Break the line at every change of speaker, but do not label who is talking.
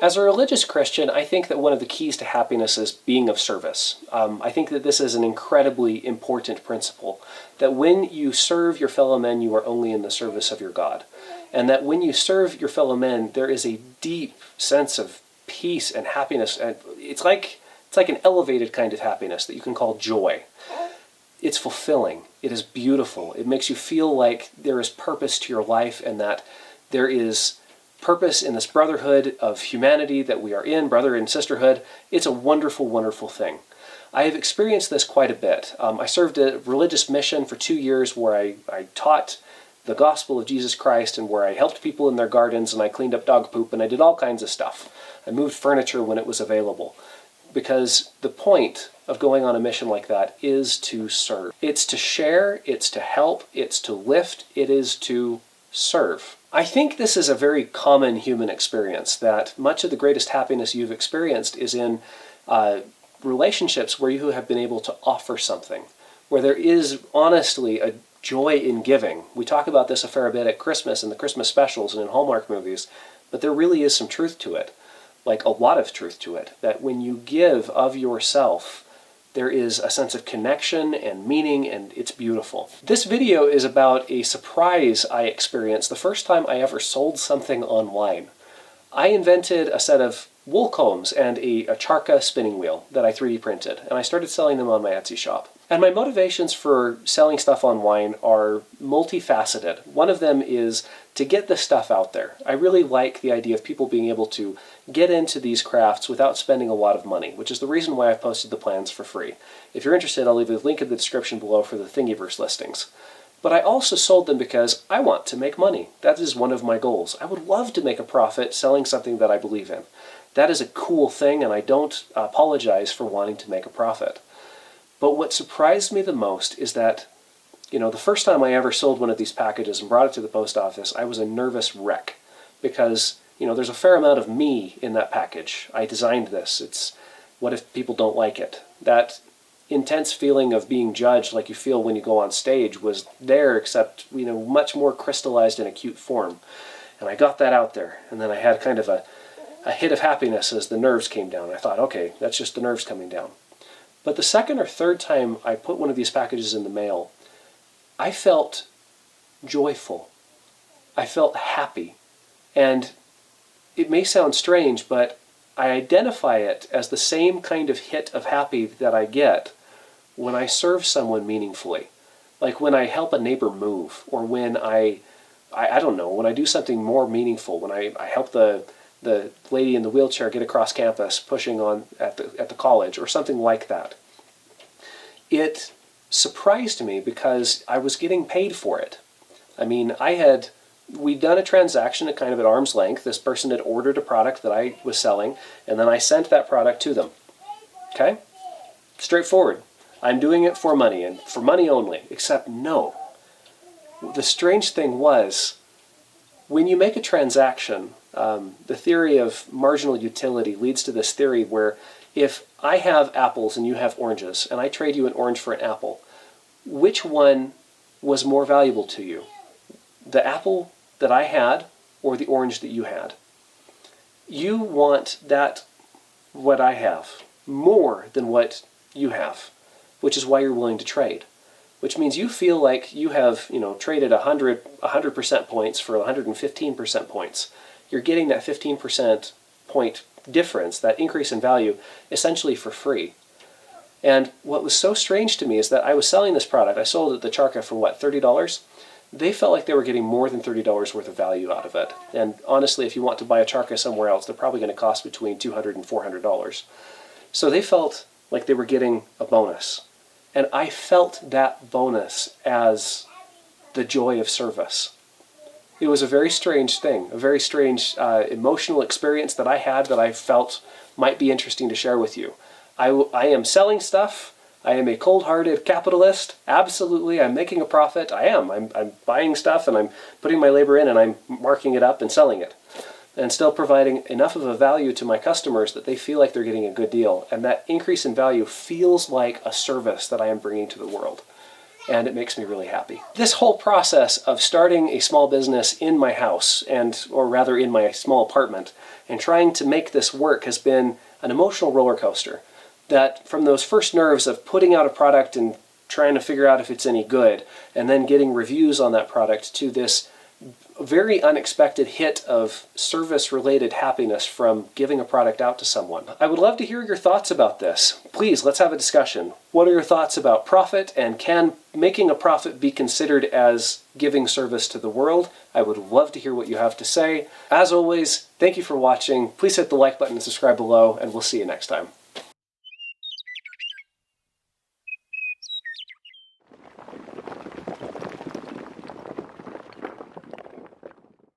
As a religious Christian, I think that one of the keys to happiness is being of service. I think that this is an incredibly important principle, that when you serve your fellow men, you are only in the service of your God. And that when you serve your fellow men, there is a deep sense of peace and happiness. And it's like an elevated kind of happiness that you can call joy. It's fulfilling. It is beautiful. It makes you feel like there is purpose to your life and that there is purpose in this brotherhood of humanity that we are in, brother and sisterhood. It's a wonderful, wonderful thing. I have experienced this quite a bit. I served a religious mission for 2 years where I taught the gospel of Jesus Christ and where I helped people in their gardens and I cleaned up dog poop and I did all kinds of stuff. I moved furniture when it was available. Because the point of going on a mission like that is to serve. It's to share, it's to help, it's to lift, it is to serve. I think this is a very common human experience, that much of the greatest happiness you've experienced is in relationships where you have been able to offer something, where there is honestly a joy in giving. We talk about this a fair bit at Christmas and the Christmas specials and in Hallmark movies, but there really is some truth to it, like a lot of truth to it, that when you give of yourself, there is a sense of connection and meaning, and it's beautiful. This video is about a surprise I experienced the first time I ever sold something online. I invented a set of wool combs and a charca spinning wheel that I 3D printed, and I started selling them on my Etsy shop. And my motivations for selling stuff online are multifaceted. One of them is to get this stuff out there. I really like the idea of people being able to get into these crafts without spending a lot of money, which is the reason why I've posted the plans for free. If you're interested, I'll leave a link in the description below for the Thingiverse listings. But I also sold them because I want to make money. That is one of my goals. I would love to make a profit selling something that I believe in. That is a cool thing, and I don't apologize for wanting to make a profit. But what surprised me the most is that, the first time I ever sold one of these packages and brought it to the post office, I was a nervous wreck because, there's a fair amount of me in that package. I designed this. It's, what if people don't like it? That intense feeling of being judged like you feel when you go on stage was there, except, much more crystallized in acute form. And I got that out there, and then I had kind of a hit of happiness as the nerves came down. I thought, okay, that's just the nerves coming down. But the second or third time I put one of these packages in the mail, I felt joyful. I felt happy. And it may sound strange, but I identify it as the same kind of hit of happy that I get when I serve someone meaningfully. Like when I help a neighbor move, or when I don't know, when I do something more meaningful, when I help the lady in the wheelchair get across campus pushing on at the college, or something like that. It surprised me because I was getting paid for it. I mean, we'd done a transaction at kind of at arm's length. This person had ordered a product that I was selling, and then I sent that product to them. Okay? Straightforward. I'm doing it for money, and for money only. Except no. The strange thing was, when you make a transaction, the theory of marginal utility leads to this theory where if I have apples and you have oranges, and I trade you an orange for an apple, which one was more valuable to you? The apple that I had or the orange that you had? You want what I have, more than what you have, which is why you're willing to trade. Which means you feel like you have, traded 100% points for 115% points. You're getting that 15% point difference, that increase in value, essentially for free. And what was so strange to me is that I was selling this product. I sold it, the charca, for what, $30? They felt like they were getting more than $30 worth of value out of it. And honestly, if you want to buy a charca somewhere else, they're probably going to cost between $200 and $400. So they felt like they were getting a bonus. And I felt that bonus as the joy of service. It was a very strange thing, a very strange emotional experience that I had that I felt might be interesting to share with you. I am selling stuff. I am a cold-hearted capitalist. Absolutely, I'm making a profit. I am. I'm buying stuff and I'm putting my labor in and I'm marking it up and selling it. And still providing enough of a value to my customers that they feel like they're getting a good deal. And that increase in value feels like a service that I am bringing to the world. and it makes me really happy. This whole process of starting a small business in my house, or rather in my small apartment, and trying to make this work has been an emotional roller coaster. That from those first nerves of putting out a product and trying to figure out if it's any good, and then getting reviews on that product, to this very unexpected hit of service-related happiness from giving a product out to someone. I would love to hear your thoughts about this. Please, let's have a discussion. What are your thoughts about profit, and can making a profit be considered as giving service to the world? I would love to hear what you have to say. As always, thank you for watching. Please hit the like button and subscribe below, and we'll see you next time.